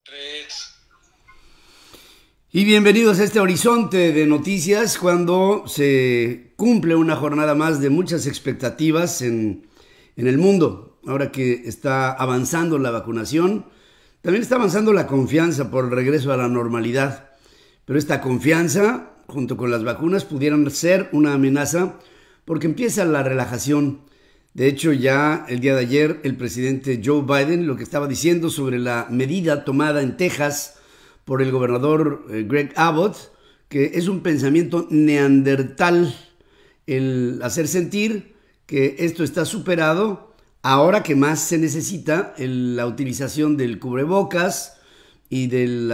Tres. Y bienvenidos a este horizonte de noticias cuando se cumple una jornada más de muchas expectativas en el mundo. Ahora que está avanzando la vacunación, también está avanzando la confianza por el regreso a la normalidad. Pero esta confianza, junto con las vacunas, pudieran ser una amenaza porque empieza la relajación. De hecho, ya el día de ayer el presidente Joe Biden lo que estaba diciendo sobre la medida tomada en Texas por el gobernador Greg Abbott, que es un pensamiento neandertal, el hacer sentir que esto está superado ahora que más se necesita la utilización del cubrebocas y del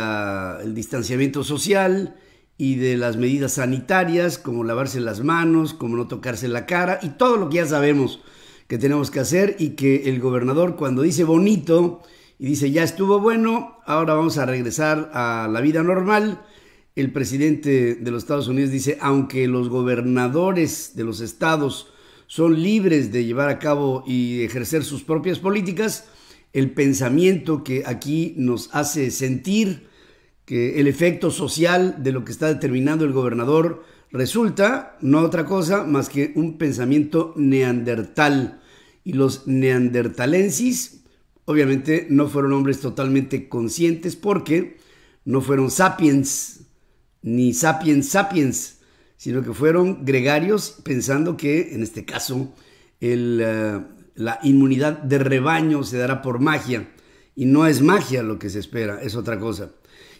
el distanciamiento social y de las medidas sanitarias como lavarse las manos, como no tocarse la cara y todo lo que ya sabemos que tenemos que hacer, y que el gobernador cuando dice bonito y dice ya estuvo bueno, ahora vamos a regresar a la vida normal, el presidente de los Estados Unidos dice aunque los gobernadores de los estados son libres de llevar a cabo y ejercer sus propias políticas, el pensamiento que aquí nos hace sentir que el efecto social de lo que está determinando el gobernador resulta no otra cosa más que un pensamiento neandertal. Y los neandertalensis obviamente no fueron hombres totalmente conscientes porque no fueron sapiens ni sapiens sapiens, sino que fueron gregarios pensando que en este caso la inmunidad de rebaño se dará por magia, y no es magia lo que se espera, es otra cosa.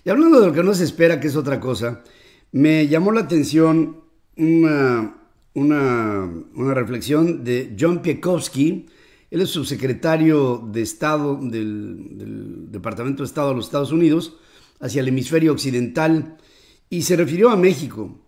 Y hablando de lo que no se espera, que es otra cosa, me llamó la atención una reflexión de John Piekowski. Él es subsecretario de Estado del Departamento de Estado de los Estados Unidos hacia el hemisferio occidental, y se refirió a México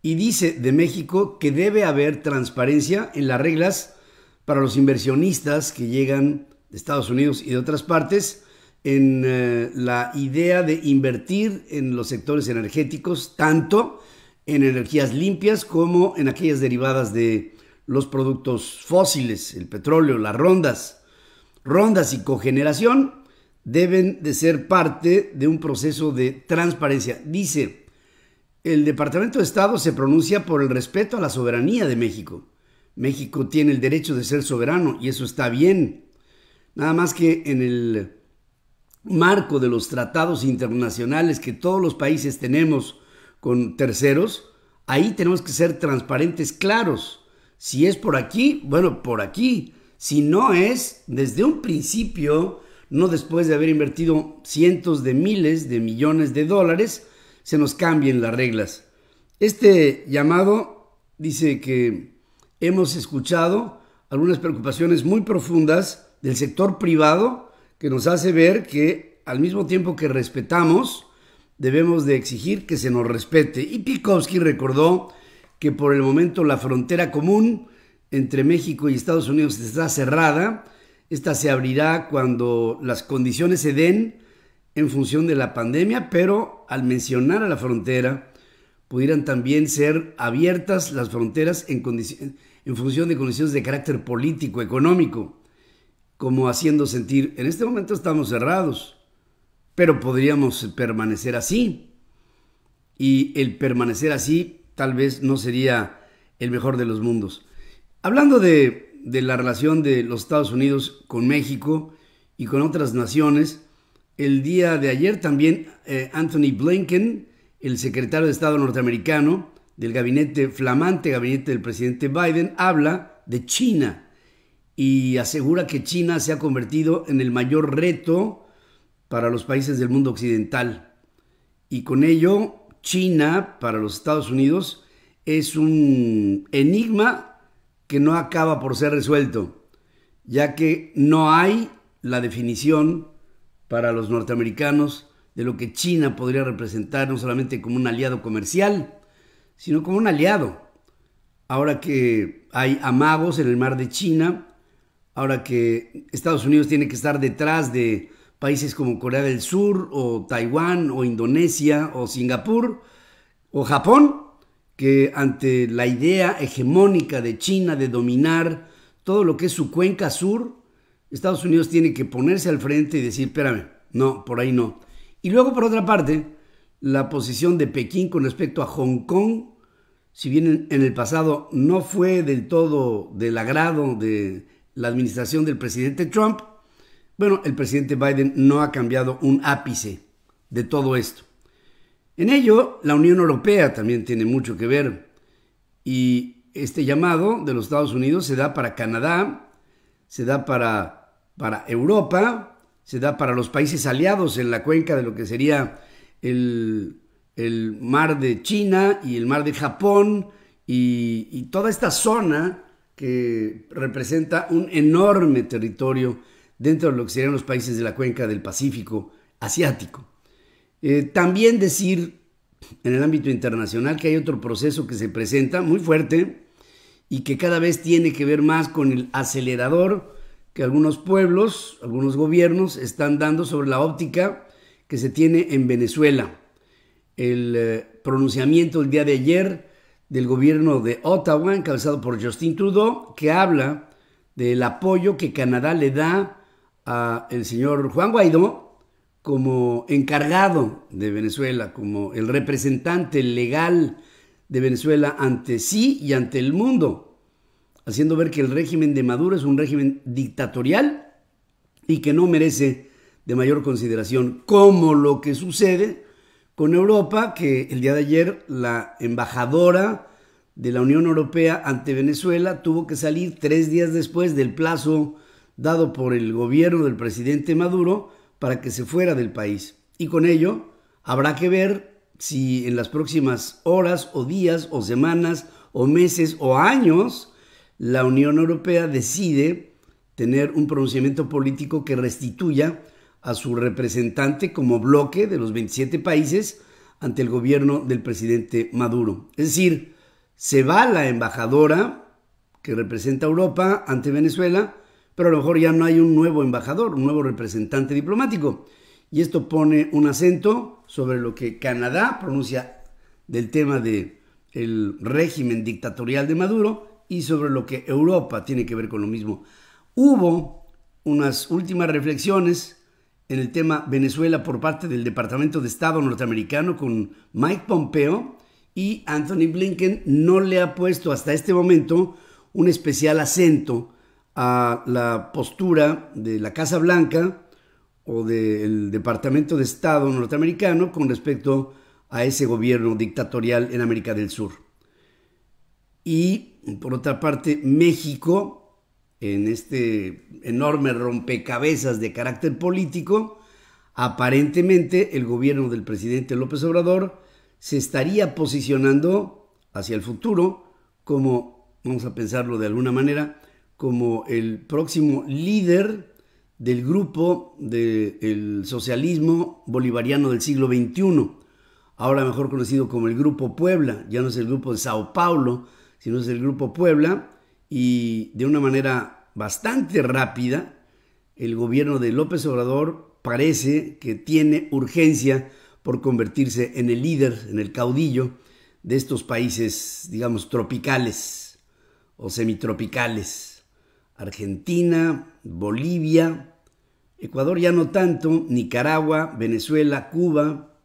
y dice de México que debe haber transparencia en las reglas para los inversionistas que llegan de Estados Unidos y de otras partes en la idea de invertir en los sectores energéticos, tanto en energías limpias como en aquellas derivadas de los productos fósiles, el petróleo, las rondas y cogeneración deben de ser parte de un proceso de transparencia. Dice, el Departamento de Estado se pronuncia por el respeto a la soberanía de México. México tiene el derecho de ser soberano y eso está bien. Nada más que en el marco de los tratados internacionales que todos los países tenemos con terceros, ahí tenemos que ser transparentes, claros. Si es por aquí, bueno, por aquí. Si no es, desde un principio, no después de haber invertido cientos de miles de millones de dólares, se nos cambien las reglas. Este llamado dice que hemos escuchado algunas preocupaciones muy profundas del sector privado que nos hace ver que al mismo tiempo que respetamos, debemos de exigir que se nos respete. Y Piekowski recordó que por el momento la frontera común entre México y Estados Unidos está cerrada. Esta se abrirá cuando las condiciones se den en función de la pandemia, pero al mencionar a la frontera, pudieran también ser abiertas las fronteras en función de condiciones de carácter político, económico, como haciendo sentir, en este momento estamos cerrados, pero podríamos permanecer así. Y el permanecer así tal vez no sería el mejor de los mundos. Hablando de la relación de los Estados Unidos con México y con otras naciones, el día de ayer también Anthony Blinken, el secretario de Estado norteamericano del flamante gabinete del presidente Biden, habla de China y asegura que China se ha convertido en el mayor reto para los países del mundo occidental. Y con ello, China, para los Estados Unidos, es un enigma que no acaba por ser resuelto, ya que no hay la definición para los norteamericanos de lo que China podría representar, no solamente como un aliado comercial, sino como un aliado. Ahora que hay amagos en el mar de China, ahora que Estados Unidos tiene que estar detrás de países como Corea del Sur o Taiwán o Indonesia o Singapur o Japón, que ante la idea hegemónica de China de dominar todo lo que es su cuenca sur, Estados Unidos tiene que ponerse al frente y decir, espérame, no, por ahí no. Y luego, por otra parte, la posición de Pekín con respecto a Hong Kong, si bien en el pasado no fue del todo del agrado de la administración del presidente Trump, bueno, el presidente Biden no ha cambiado un ápice de todo esto. En ello, la Unión Europea también tiene mucho que ver, y este llamado de los Estados Unidos se da para Canadá, se da para Europa, se da para los países aliados en la cuenca de lo que sería el mar de China y el mar de Japón y toda esta zona que representa un enorme territorio dentro de lo que serían los países de la cuenca del Pacífico asiático. También decir en el ámbito internacional que hay otro proceso que se presenta muy fuerte y que cada vez tiene que ver más con el acelerador que algunos pueblos, algunos gobiernos están dando sobre la óptica que se tiene en Venezuela. El pronunciamiento el día de ayer del gobierno de Ottawa, encabezado por Justin Trudeau, que habla del apoyo que Canadá le da al señor Juan Guaidó como encargado de Venezuela, como el representante legal de Venezuela ante sí y ante el mundo, haciendo ver que el régimen de Maduro es un régimen dictatorial y que no merece de mayor consideración, como lo que sucede con Europa, que el día de ayer la embajadora de la Unión Europea ante Venezuela tuvo que salir 3 días después del plazo dado por el gobierno del presidente Maduro para que se fuera del país. Y con ello habrá que ver si en las próximas horas o días o semanas o meses o años la Unión Europea decide tener un pronunciamiento político que restituya a su representante como bloque de los 27 países ante el gobierno del presidente Maduro. Es decir, se va la embajadora que representa a Europa ante Venezuela, pero a lo mejor ya no hay un nuevo embajador, un nuevo representante diplomático. Y esto pone un acento sobre lo que Canadá pronuncia del tema del régimen dictatorial de Maduro y sobre lo que Europa tiene que ver con lo mismo. Hubo unas últimas reflexiones en el tema Venezuela por parte del Departamento de Estado norteamericano con Mike Pompeo, y Anthony Blinken no le ha puesto hasta este momento un especial acento a la postura de la Casa Blanca o del Departamento de Estado norteamericano con respecto a ese gobierno dictatorial en América del Sur. Y por otra parte, México, en este enorme rompecabezas de carácter político, aparentemente el gobierno del presidente López Obrador se estaría posicionando hacia el futuro como, vamos a pensarlo de alguna manera, como el próximo líder del grupo del socialismo bolivariano del siglo XXI, ahora mejor conocido como el Grupo Puebla. Ya no es el Grupo de Sao Paulo, sino es el Grupo Puebla, y de una manera bastante rápida el gobierno de López Obrador parece que tiene urgencia por convertirse en el líder, en el caudillo de estos países, digamos, tropicales o semitropicales. Argentina, Bolivia, Ecuador ya no tanto, Nicaragua, Venezuela, Cuba,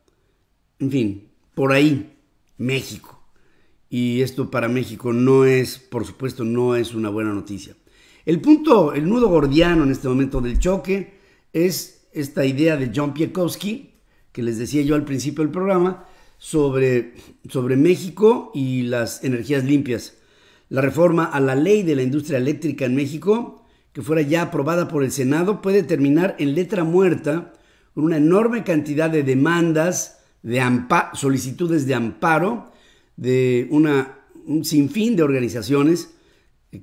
en fin, por ahí, México. Y esto para México no es, por supuesto, no es una buena noticia. El nudo gordiano en este momento del choque es esta idea de John Piekowski, que les decía yo al principio del programa, sobre México y las energías limpias. La reforma a la ley de la industria eléctrica en México, que fuera ya aprobada por el Senado, puede terminar en letra muerta con una enorme cantidad de demandas, solicitudes de amparo de un sinfín de organizaciones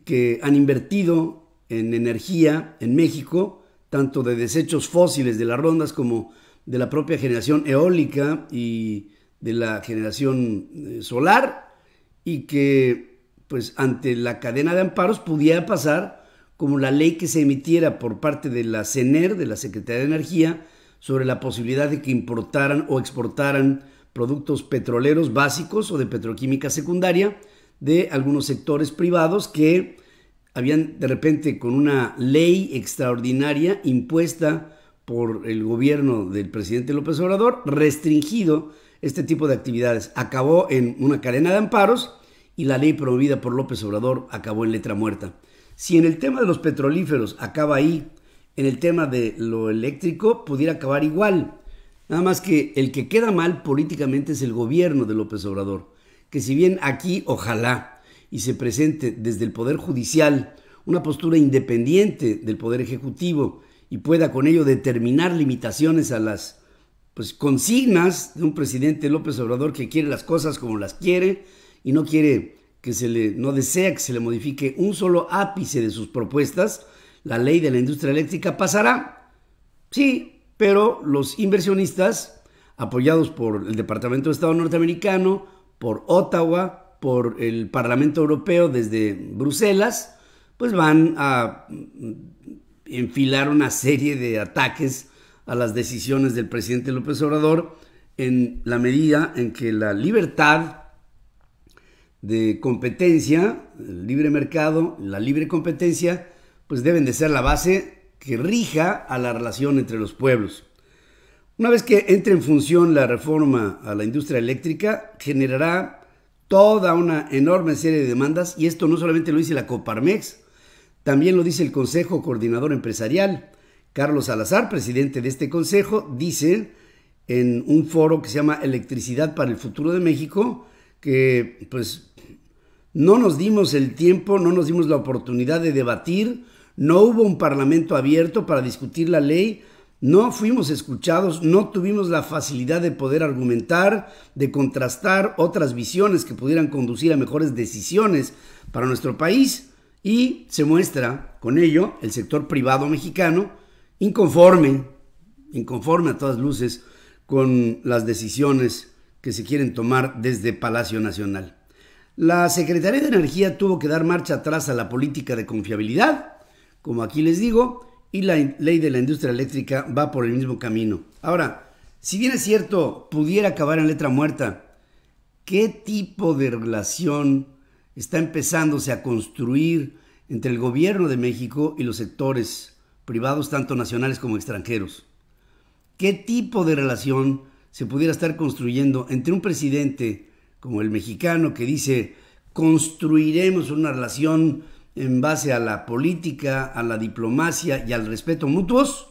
que han invertido en energía en México, tanto de desechos fósiles de las rondas como de la propia generación eólica y de la generación solar, y que pues ante la cadena de amparos pudiera pasar como la ley que se emitiera por parte de la CENER, de la Secretaría de Energía, sobre la posibilidad de que importaran o exportaran productos petroleros básicos o de petroquímica secundaria de algunos sectores privados que habían de repente, con una ley extraordinaria impuesta por el gobierno del presidente López Obrador, restringido este tipo de actividades. Acabó en una cadena de amparos y la ley promovida por López Obrador acabó en letra muerta. Si en el tema de los petrolíferos acaba ahí, en el tema de lo eléctrico pudiera acabar igual. Nada más que el que queda mal políticamente es el gobierno de López Obrador, que si bien aquí ojalá y se presente desde el Poder Judicial una postura independiente del Poder Ejecutivo y pueda con ello determinar limitaciones a las consignas de un presidente López Obrador que quiere las cosas como las quiere y no desea que se le modifique un solo ápice de sus propuestas, la ley de la industria eléctrica pasará. Sí, pero los inversionistas, apoyados por el Departamento de Estado norteamericano, por Ottawa, por el Parlamento Europeo desde Bruselas, pues van a enfilar una serie de ataques a las decisiones del presidente López Obrador en la medida en que la libertad de competencia, el libre mercado, la libre competencia, pues deben de ser la base que rija a la relación entre los pueblos. Una vez que entre en función la reforma a la industria eléctrica, generará toda una enorme serie de demandas, y esto no solamente lo dice la Coparmex, también lo dice el Consejo Coordinador Empresarial. Carlos Salazar, presidente de este consejo, dice en un foro que se llama Electricidad para el Futuro de México que pues no nos dimos el tiempo, no nos dimos la oportunidad de debatir, no hubo un parlamento abierto para discutir la ley, no fuimos escuchados, no tuvimos la facilidad de poder argumentar, de contrastar otras visiones que pudieran conducir a mejores decisiones para nuestro país. Y se muestra con ello el sector privado mexicano inconforme a todas luces con las decisiones que se quieren tomar desde Palacio Nacional. La Secretaría de Energía tuvo que dar marcha atrás a la política de confiabilidad, como aquí les digo, y la ley de la industria eléctrica va por el mismo camino. Ahora, si bien es cierto, pudiera acabar en letra muerta, ¿qué tipo de relación está empezándose a construir entre el gobierno de México y los sectores privados, tanto nacionales como extranjeros? ¿Qué tipo de relación se pudiera estar construyendo entre un presidente como el mexicano que dice construiremos una relación en base a la política, a la diplomacia y al respeto mutuos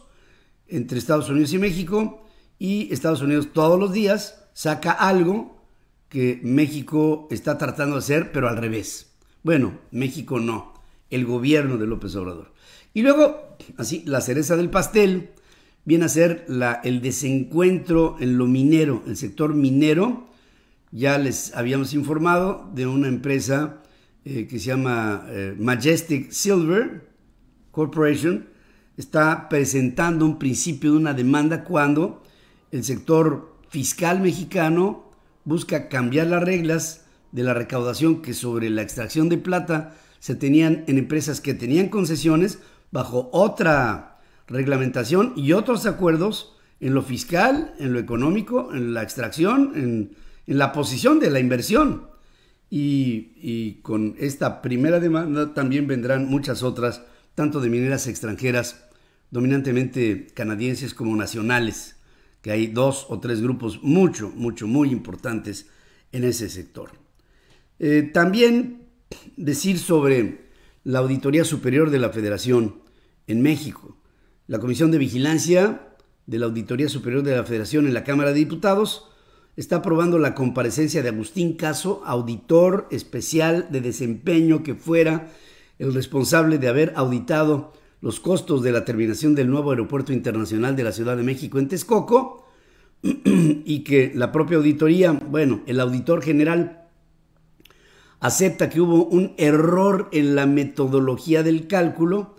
entre Estados Unidos y México, y Estados Unidos todos los días saca algo que México está tratando de hacer, pero al revés? Bueno, México no, el gobierno de López Obrador. Y luego, así, la cereza del pastel viene a ser el desencuentro en lo minero, el sector minero. Ya les habíamos informado de una empresa que se llama Majestic Silver Corporation. Está presentando un principio de una demanda cuando el sector fiscal mexicano busca cambiar las reglas de la recaudación que sobre la extracción de plata se tenían en empresas que tenían concesiones bajo otra reglamentación y otros acuerdos en lo fiscal, en lo económico, en la extracción, en la posición de la inversión. Y con esta primera demanda también vendrán muchas otras, tanto de mineras extranjeras, dominantemente canadienses como nacionales, que hay 2 o 3 grupos muy importantes en ese sector. También decir sobre la Auditoría Superior de la Federación en México. La Comisión de Vigilancia de la Auditoría Superior de la Federación en la Cámara de Diputados está aprobando la comparecencia de Agustín Caso, auditor especial de desempeño, que fuera el responsable de haber auditado los costos de la terminación del nuevo aeropuerto internacional de la Ciudad de México en Texcoco, y que la propia auditoría, el auditor general acepta que hubo un error en la metodología del cálculo.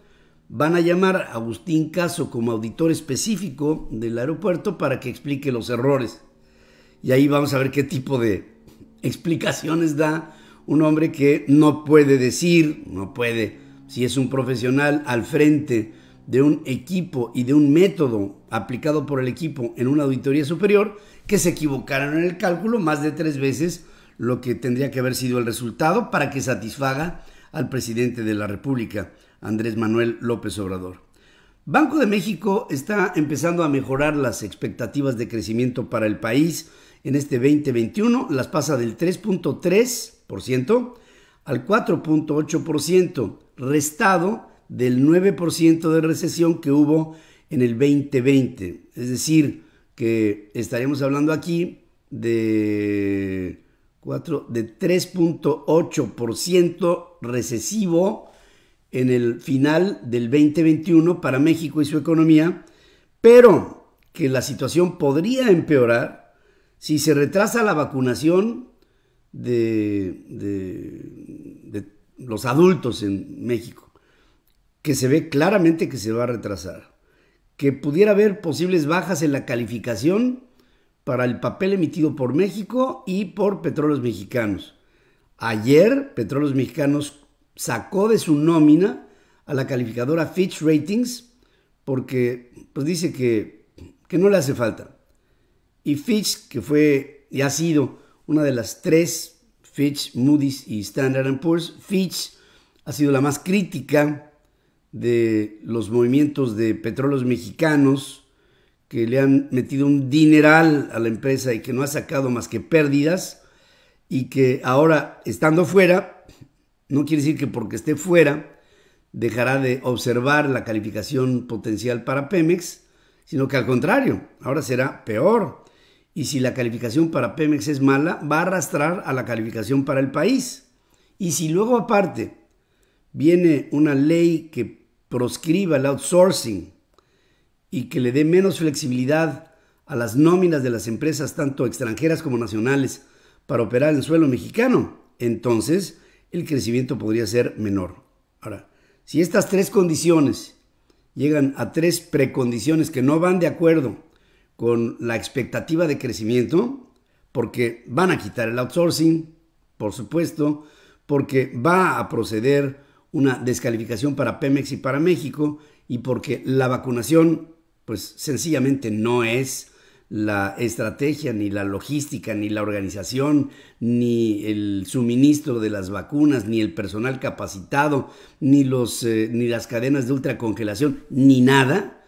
Van a llamar a Agustín Caso como auditor específico del aeropuerto para que explique los errores. Y ahí vamos a ver qué tipo de explicaciones da un hombre que no puede, si es un profesional al frente de un equipo y de un método aplicado por el equipo en una auditoría superior, que se equivocaron en el cálculo más de 3 veces lo que tendría que haber sido el resultado para que satisfaga al presidente de la República, Andrés Manuel López Obrador. Banco de México está empezando a mejorar las expectativas de crecimiento para el país en este 2021. Las pasa del 3.3% al 4.8%, restado del 9% de recesión que hubo en el 2020. Es decir, que estaríamos hablando aquí de 3.8% recesivo en el final del 2021 para México y su economía, pero que la situación podría empeorar si se retrasa la vacunación de los adultos en México, que se ve claramente que se va a retrasar, que pudiera haber posibles bajas en la calificación para el papel emitido por México y por Petróleos Mexicanos. Ayer, Petróleos Mexicanos sacó de su nómina a la calificadora Fitch Ratings porque pues, dice que no le hace falta. Y Fitch, que fue y ha sido una de las tres, Fitch, Moody's y Standard & Poor's, Fitch ha sido la más crítica de los movimientos de Petróleos Mexicanos, que le han metido un dineral a la empresa y que no ha sacado más que pérdidas, y que ahora, estando fuera, no quiere decir que porque esté fuera dejará de observar la calificación potencial para Pemex, sino que al contrario, ahora será peor. Y si la calificación para Pemex es mala, va a arrastrar a la calificación para el país. Y si luego aparte viene una ley que proscriba el outsourcing y que le dé menos flexibilidad a las nóminas de las empresas, tanto extranjeras como nacionales, para operar en suelo mexicano, entonces el crecimiento podría ser menor. Ahora, si estas tres condiciones llegan a tres precondiciones que no van de acuerdo con la expectativa de crecimiento, porque van a quitar el outsourcing, por supuesto, porque va a proceder una descalificación para Pemex y para México, y porque la vacunación pues sencillamente no es la estrategia, ni la logística, ni la organización, ni el suministro de las vacunas, ni el personal capacitado, ni las cadenas de ultracongelación, ni nada,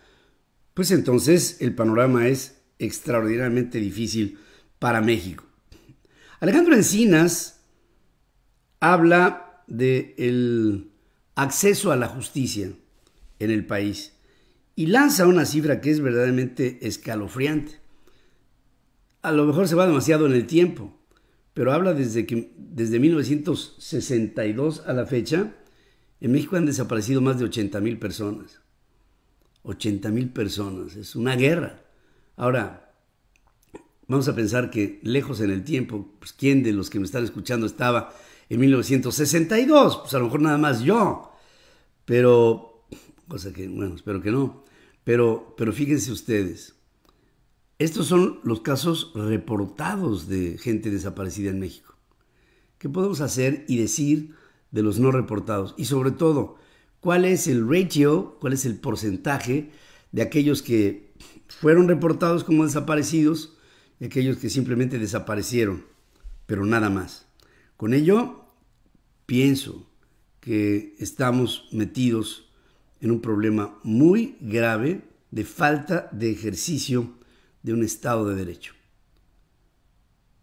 pues entonces el panorama es extraordinariamente difícil para México. Alejandro Encinas habla del acceso a la justicia en el país y lanza una cifra que es verdaderamente escalofriante. A lo mejor se va demasiado en el tiempo, pero habla desde 1962 a la fecha, en México han desaparecido más de 80,000 personas. 80,000 personas, es una guerra. Ahora, vamos a pensar que lejos en el tiempo, pues ¿quién de los que me están escuchando estaba en 1962? Pues a lo mejor nada más yo, pero, cosa que, bueno, espero que no, pero fíjense ustedes, estos son los casos reportados de gente desaparecida en México. ¿Qué podemos hacer y decir de los no reportados? Y sobre todo, ¿cuál es el ratio, cuál es el porcentaje de aquellos que fueron reportados como desaparecidos y aquellos que simplemente desaparecieron, pero nada más? Con ello, pienso que estamos metidos en un problema muy grave de falta de ejercicio de un Estado de Derecho.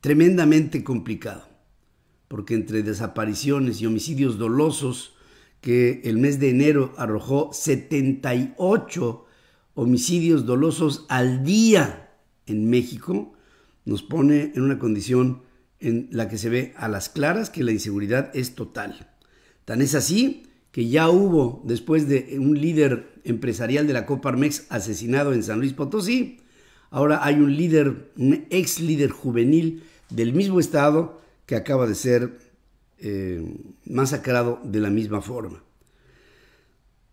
Tremendamente complicado, porque entre desapariciones y homicidios dolosos, que el mes de enero arrojó 78 homicidios dolosos al día en México, nos pone en una condición en la que se ve a las claras que la inseguridad es total. Tan es así que ya hubo, después de un líder empresarial de la Coparmex asesinado en San Luis Potosí, ahora hay un ex líder juvenil del mismo estado que acaba de ser masacrado de la misma forma.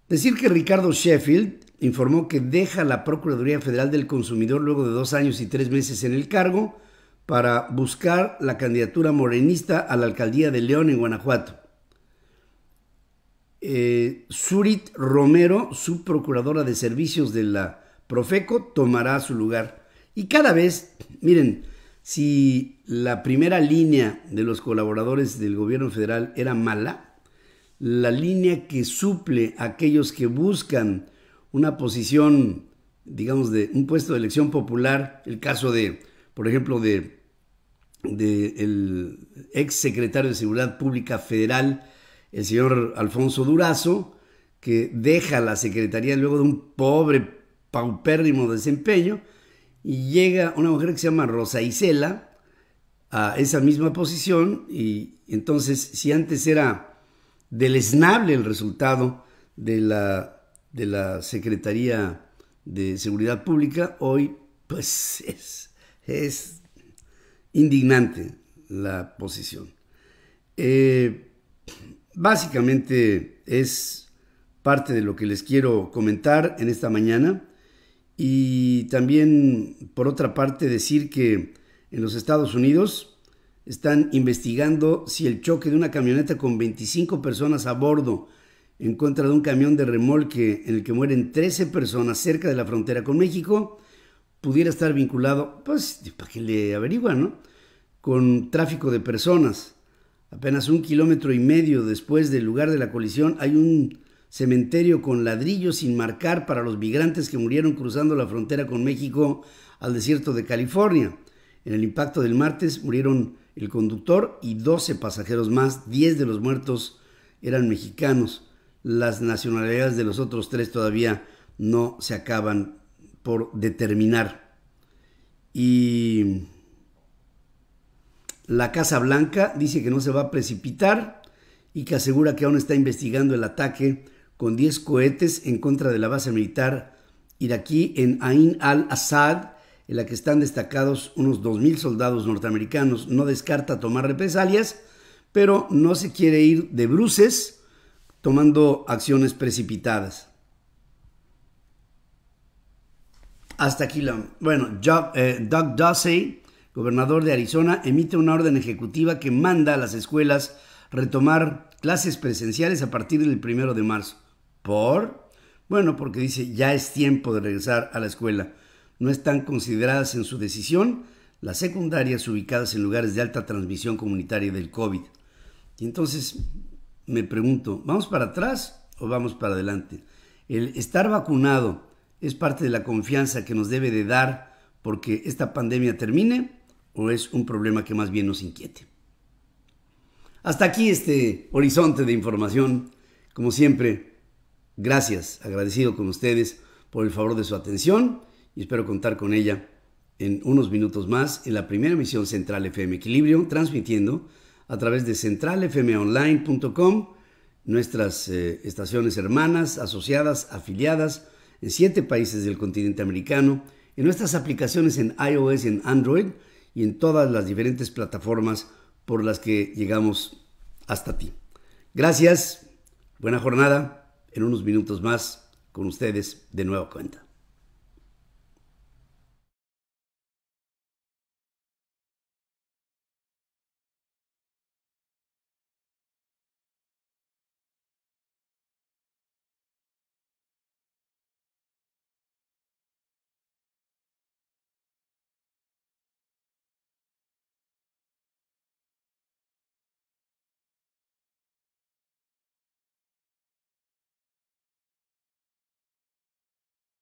Decir que Ricardo Sheffield informó que deja la Procuraduría Federal del Consumidor luego de 2 años y 3 meses en el cargo para buscar la candidatura morenista a la alcaldía de León en Guanajuato. Surit Romero, subprocuradora de servicios de la Profeco, tomará su lugar. Y cada vez, miren, si la primera línea de los colaboradores del gobierno federal era mala, la línea que suple a aquellos que buscan una posición, digamos, de un puesto de elección popular, el caso de, por ejemplo, de el ex secretario de Seguridad Pública Federal, el señor Alfonso Durazo, que deja la secretaría luego de un pobre, paupérrimo desempeño, y llega una mujer que se llama Rosa Isela a esa misma posición, y entonces si antes era deleznable el resultado de la Secretaría de Seguridad Pública, hoy pues es indignante la posición. Básicamente es parte de lo que les quiero comentar en esta mañana, y también por otra parte decir que en los Estados Unidos están investigando si el choque de una camioneta con 25 personas a bordo en contra de un camión de remolque en el que mueren 13 personas cerca de la frontera con México pudiera estar vinculado, pues, para que le averiguan, ¿no?, con tráfico de personas. Apenas 1,5 kilómetros después del lugar de la colisión hay un cementerio con ladrillos sin marcar para los migrantes que murieron cruzando la frontera con México al desierto de California. En el impacto del martes murieron el conductor y 12 pasajeros más. 10 de los muertos eran mexicanos. Las nacionalidades de los otros 3 todavía no se acaban por determinar. Y la Casa Blanca dice que no se va a precipitar y que asegura que aún está investigando el ataque con 10 cohetes en contra de la base militar iraquí en Ain al-Assad, en la que están destacados unos 2,000 soldados norteamericanos. No descarta tomar represalias, pero no se quiere ir de bruces tomando acciones precipitadas. Hasta aquí Doug Ducey, gobernador de Arizona, emite una orden ejecutiva que manda a las escuelas retomar clases presenciales a partir del 1 de marzo. ¿Por? Bueno, porque dice, ya es tiempo de regresar a la escuela. No están consideradas en su decisión las secundarias ubicadas en lugares de alta transmisión comunitaria del COVID. Y entonces me pregunto, ¿vamos para atrás o vamos para adelante? El estar vacunado es parte de la confianza que nos debe de dar porque esta pandemia termine, ¿o es un problema que más bien nos inquiete? Hasta aquí este horizonte de información. Como siempre, gracias, agradecido con ustedes por el favor de su atención, y espero contar con ella en unos minutos más en la primera emisión Central FM Equilibrio, transmitiendo a través de centralfmonline.com, nuestras estaciones hermanas, asociadas, afiliadas en 7 países del continente americano, en nuestras aplicaciones en iOS y en Android y en todas las diferentes plataformas por las que llegamos hasta ti. Gracias, buena jornada, en unos minutos más con ustedes de nueva cuenta.